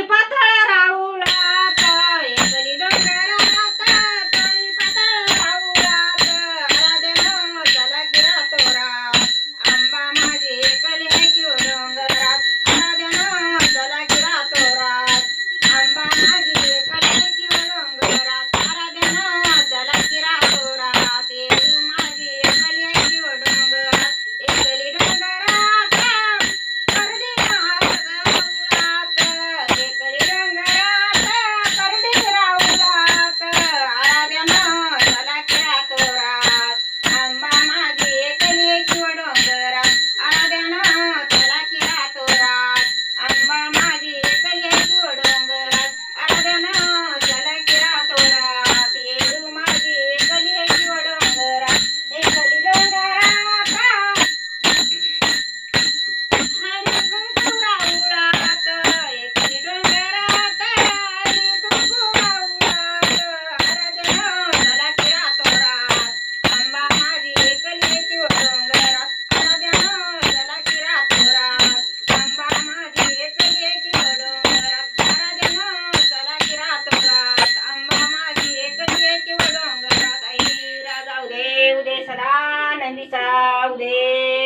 तळी पातळ राऊळात एकली डोंगरात तळी पातळ राऊळात आराध्यानो चला की रातोरात आंबा माझी एकली आहे की ओ डोंगरात आराध्यानो चला की रातोरात आंबा माझी एकली आहे की ओ डोंगरात आराध्यानो चला की रातोरात येऊ माझी एकली आहे की ओ डोंगरात एकली डोंगरात करडी मार्ग राऊळात एकली डोंगरात करडी राऊळात आराध्यानो चला की रातोरात आंबा माझी एकली आहे की ओ डोंगरात आराध्यानो चला की रातोरात आंबा माझी एकली आहे की ओ डोंगरात आराध्यानो चला की रातोरात येऊ माझी एकली आहे की ओ डोंगरात एकली डोंगरात हरी कुंकू राऊळात एकली डोंगरात हरी कुंकू राऊळात आराध्यानो चला की रातोरात आंबा माझी एकली आहे की ओ डोंगरात आराध्यानो चला की रातोरात आंबा माझी एकली आहे की ओ डोंगरात आराध्यानो चला की रातोरात आंबा माझी एकली आहे की ओ डोंगरात आई राजा उदे उदे सदा नंदीचा उदे